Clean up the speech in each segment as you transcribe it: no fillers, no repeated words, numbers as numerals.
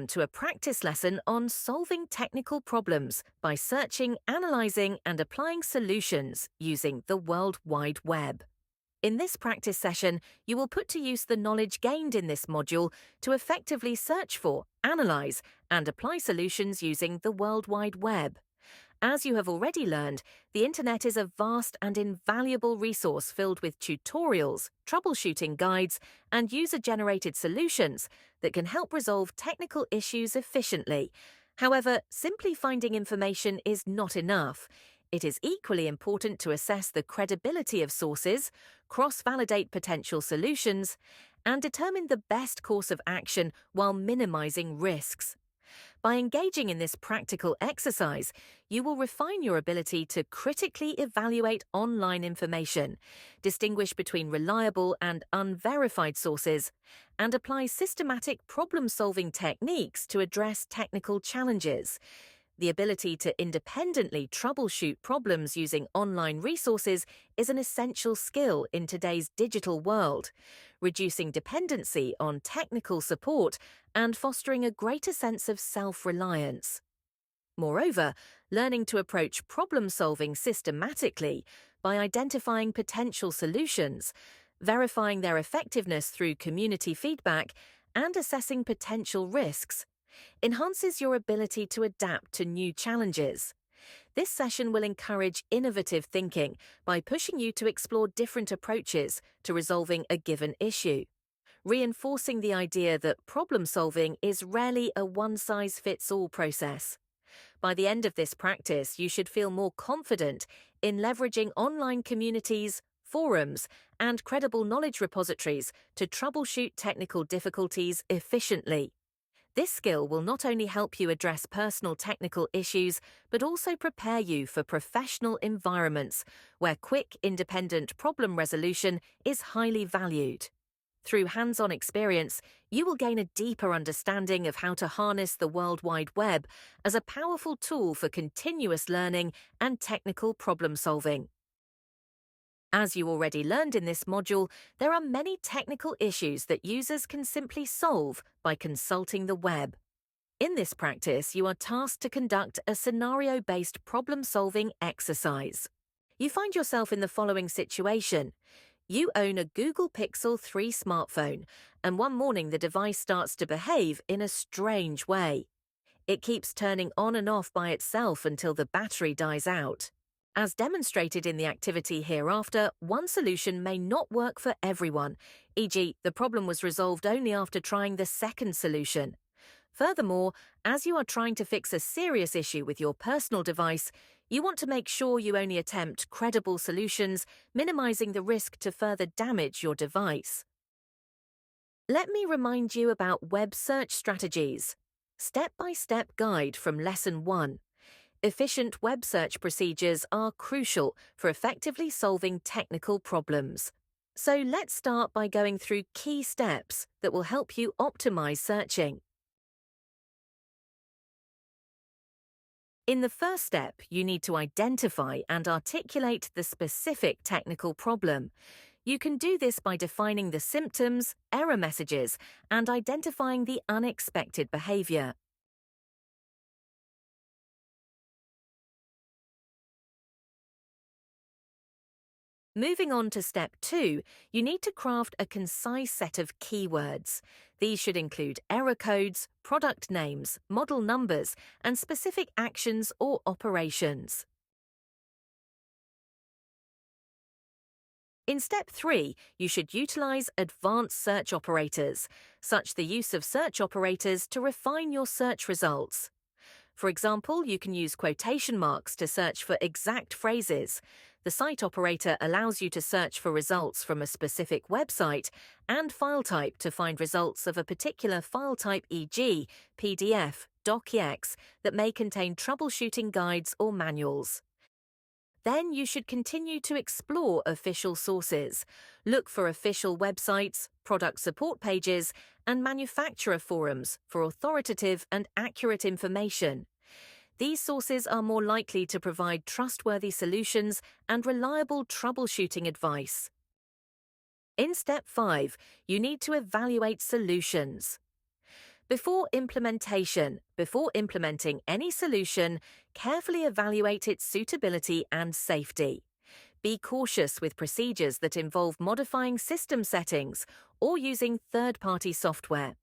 Welcome to a practice lesson on solving technical problems by searching, analyzing, and applying solutions using the World Wide Web. In this practice session, you will put to use the knowledge gained in this module to effectively search for, analyze, and apply solutions using the World Wide Web. As you have already learned, the Internet is a vast and invaluable resource filled with tutorials, troubleshooting guides, and user-generated solutions that can help resolve technical issues efficiently. However, simply finding information is not enough. It is equally important to assess the credibility of sources, cross-validate potential solutions, and determine the best course of action while minimizing risks. By engaging in this practical exercise, you will refine your ability to critically evaluate online information, distinguish between reliable and unverified sources, and apply systematic problem-solving techniques to address technical challenges. The ability to independently troubleshoot problems using online resources is an essential skill in today's digital world, reducing dependency on technical support and fostering a greater sense of self-reliance. Moreover, learning to approach problem-solving systematically by identifying potential solutions, verifying their effectiveness through community feedback, and assessing potential risks enhances your ability to adapt to new challenges. This session will encourage innovative thinking by pushing you to explore different approaches to resolving a given issue, reinforcing the idea that problem-solving is rarely a one-size-fits-all process. By the end of this practice, you should feel more confident in leveraging online communities, forums, and credible knowledge repositories to troubleshoot technical difficulties efficiently. This skill will not only help you address personal technical issues, but also prepare you for professional environments where quick, independent problem resolution is highly valued. Through hands-on experience, you will gain a deeper understanding of how to harness the World Wide Web as a powerful tool for continuous learning and technical problem-solving. As you already learned in this module, there are many technical issues that users can simply solve by consulting the web. In this practice, you are tasked to conduct a scenario-based problem-solving exercise. You find yourself in the following situation. You own a Google Pixel 3 smartphone, and one morning the device starts to behave in a strange way. It keeps turning on and off by itself until the battery dies out. As demonstrated in the activity hereafter, one solution may not work for everyone, e.g., the problem was resolved only after trying the second solution. Furthermore, as you are trying to fix a serious issue with your personal device, you want to make sure you only attempt credible solutions, minimizing the risk to further damage your device. Let me remind you about web search strategies. Step-by-step guide from Lesson 1. Efficient web search procedures are crucial for effectively solving technical problems. So let's start by going through key steps that will help you optimize searching. In the first step, you need to identify and articulate the specific technical problem. You can do this by defining the symptoms, error messages, and identifying the unexpected behavior. Moving on to step 2, you need to craft a concise set of keywords. These should include error codes, product names, model numbers, and specific actions or operations. In step 3, you should utilize advanced search operators, such the use of search operators to refine your search results. For example, you can use quotation marks to search for exact phrases. The cite operator allows you to search for results from a specific website, and file type to find results of a particular file type, e.g., PDF, docx, that may contain troubleshooting guides or manuals. Then you should continue to explore official sources. Look for official websites, product support pages, and manufacturer forums for authoritative and accurate information. These sources are more likely to provide trustworthy solutions and reliable troubleshooting advice. In step 5, you need to evaluate solutions. Before implementing any solution, carefully evaluate its suitability and safety. Be cautious with procedures that involve modifying system settings or using third-party software.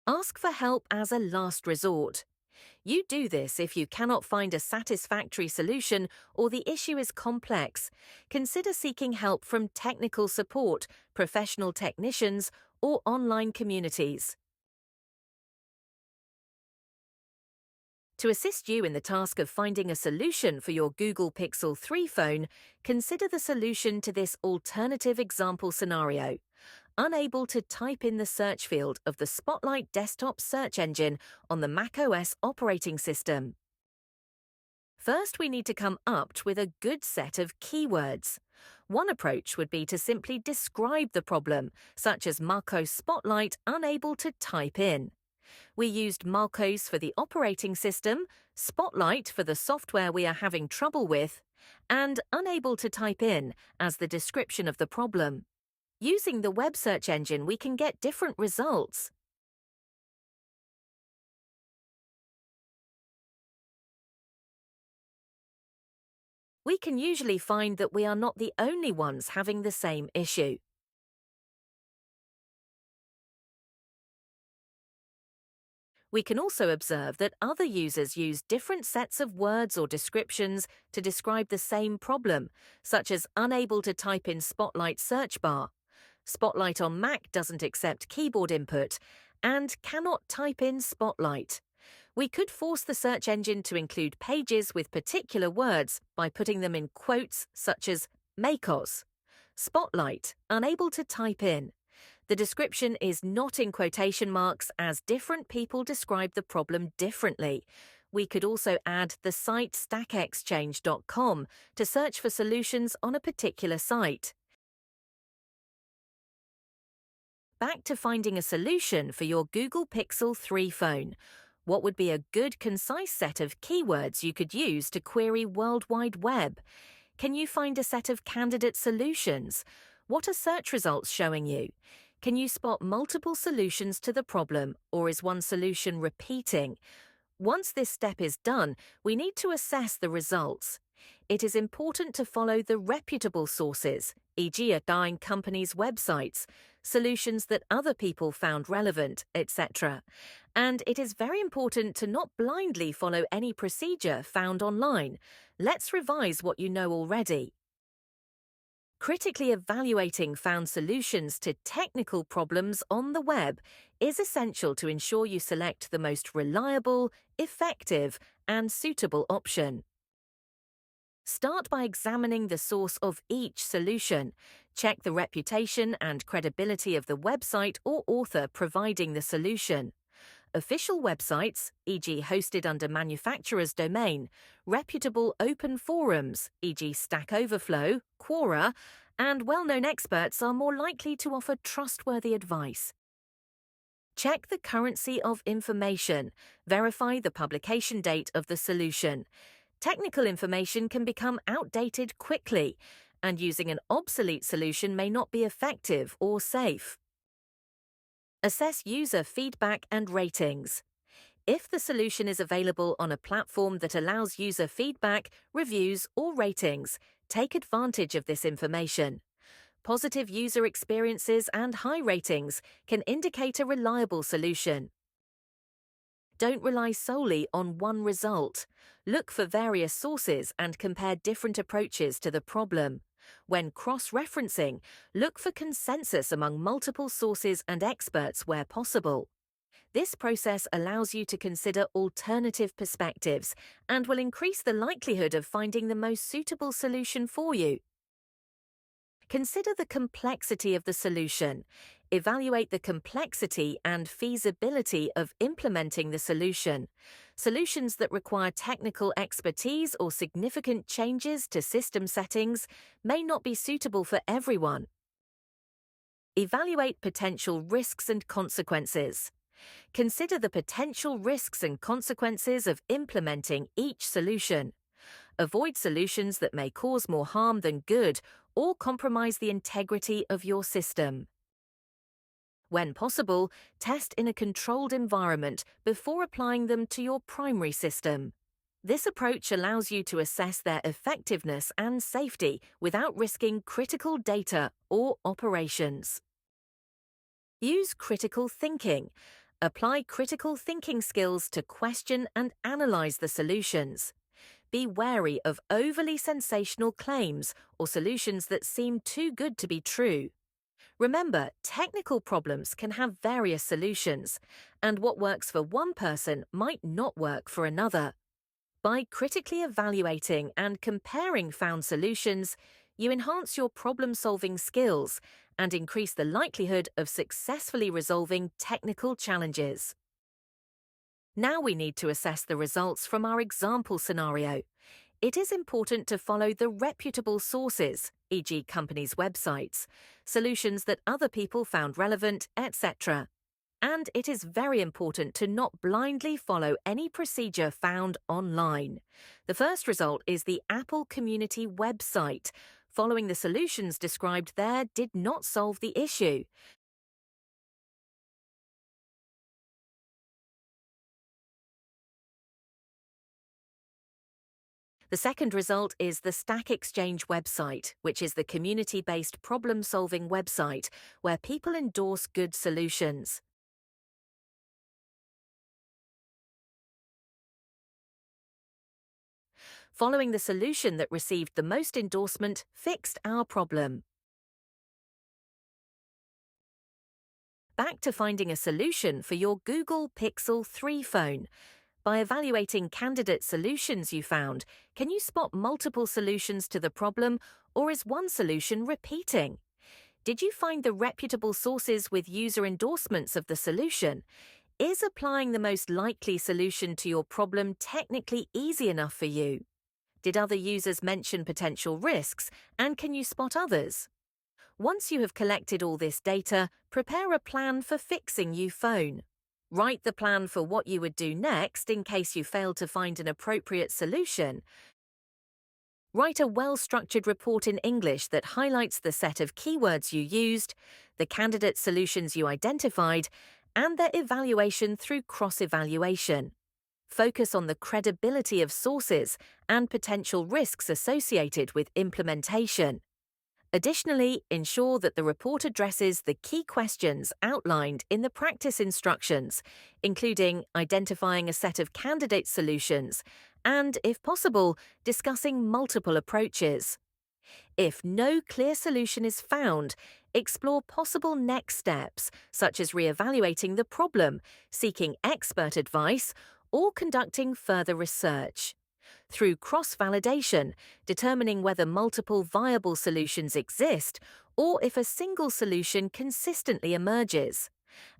Ask for help as a last resort. You do this if you cannot find a satisfactory solution or the issue is complex. Consider seeking help from technical support, professional technicians, or online communities. To assist you in the task of finding a solution for your Google Pixel 3 phone, consider the solution to this alternative example scenario. Unable to type in the search field of the Spotlight desktop search engine on the macOS operating system. First, we need to come up with a good set of keywords. One approach would be to simply describe the problem, such as Marco Spotlight unable to type in. We used Marcos for the operating system, Spotlight for the software we are having trouble with, and unable to type in as the description of the problem. Using the web search engine, we can get different results. We can usually find that we are not the only ones having the same issue. We can also observe that other users use different sets of words or descriptions to describe the same problem, such as unable to type in Spotlight search bar, Spotlight on Mac doesn't accept keyboard input, and cannot type in Spotlight. We could force the search engine to include pages with particular words by putting them in quotes such as Macos, Spotlight, unable to type in. The description is not in quotation marks as different people describe the problem differently. We could also add the site stackexchange.com to search for solutions on a particular site. Back to finding a solution for your Google Pixel 3 phone. What would be a good, concise set of keywords you could use to query World Wide Web? Can you find a set of candidate solutions? What are search results showing you? Can you spot multiple solutions to the problem, or is one solution repeating? Once this step is done, we need to assess the results. It is important to follow the reputable sources, e.g. a dying company's websites, solutions that other people found relevant, etc. And it is very important to not blindly follow any procedure found online. Let's revise what you know already. Critically evaluating found solutions to technical problems on the web is essential to ensure you select the most reliable, effective, and suitable option. Start by examining the source of each solution. Check the reputation and credibility of the website or author providing the solution. Official websites, e.g. hosted under manufacturer's domain, reputable open forums, e.g. Stack Overflow, Quora, and well-known experts are more likely to offer trustworthy advice. Check the currency of information. Verify the publication date of the solution. Technical information can become outdated quickly, and using an obsolete solution may not be effective or safe. Assess user feedback and ratings. If the solution is available on a platform that allows user feedback, reviews, or ratings, take advantage of this information. Positive user experiences and high ratings can indicate a reliable solution. Don't rely solely on one result. Look for various sources and compare different approaches to the problem. When cross-referencing, look for consensus among multiple sources and experts where possible. This process allows you to consider alternative perspectives and will increase the likelihood of finding the most suitable solution for you. Consider the complexity of the solution. Evaluate the complexity and feasibility of implementing the solution. Solutions that require technical expertise or significant changes to system settings may not be suitable for everyone. Evaluate potential risks and consequences. Consider the potential risks and consequences of implementing each solution. Avoid solutions that may cause more harm than good or compromise the integrity of your system. When possible, test in a controlled environment before applying them to your primary system. This approach allows you to assess their effectiveness and safety without risking critical data or operations. Use critical thinking. Apply critical thinking skills to question and analyze the solutions. Be wary of overly sensational claims or solutions that seem too good to be true. Remember, technical problems can have various solutions, and what works for one person might not work for another. By critically evaluating and comparing found solutions, you enhance your problem-solving skills and increase the likelihood of successfully resolving technical challenges. Now we need to assess the results from our example scenario. It is important to follow the reputable sources, e.g. companies' websites, solutions that other people found relevant, etc. And it is very important to not blindly follow any procedure found online. The first result is the Apple community website. Following the solutions described there did not solve the issue. The second result is the Stack Exchange website, which is the community-based problem-solving website where people endorse good solutions. Following the solution that received the most endorsement fixed our problem. Back to finding a solution for your Google Pixel 3 phone. By evaluating candidate solutions you found, can you spot multiple solutions to the problem, or is one solution repeating? Did you find the reputable sources with user endorsements of the solution? Is applying the most likely solution to your problem technically easy enough for you? Did other users mention potential risks, and can you spot others? Once you have collected all this data, prepare a plan for fixing your phone. Write the plan for what you would do next in case you fail to find an appropriate solution. Write a well-structured report in English that highlights the set of keywords you used, the candidate solutions you identified, and their evaluation through cross-evaluation. Focus on the credibility of sources and potential risks associated with implementation. Additionally, ensure that the report addresses the key questions outlined in the practice instructions, including identifying a set of candidate solutions and, if possible, discussing multiple approaches. If no clear solution is found, explore possible next steps, such as re-evaluating the problem, seeking expert advice, or conducting further research. Through cross-validation, determining whether multiple viable solutions exist or if a single solution consistently emerges.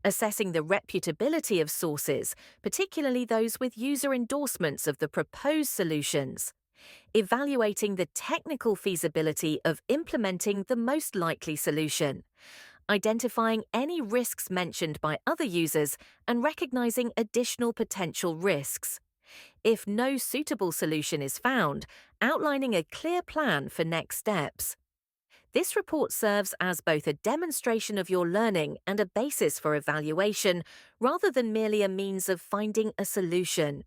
Assessing the reputability of sources, particularly those with user endorsements of the proposed solutions. Evaluating the technical feasibility of implementing the most likely solution. Identifying any risks mentioned by other users and recognizing additional potential risks. If no suitable solution is found, outlining a clear plan for next steps. This report serves as both a demonstration of your learning and a basis for evaluation, rather than merely a means of finding a solution.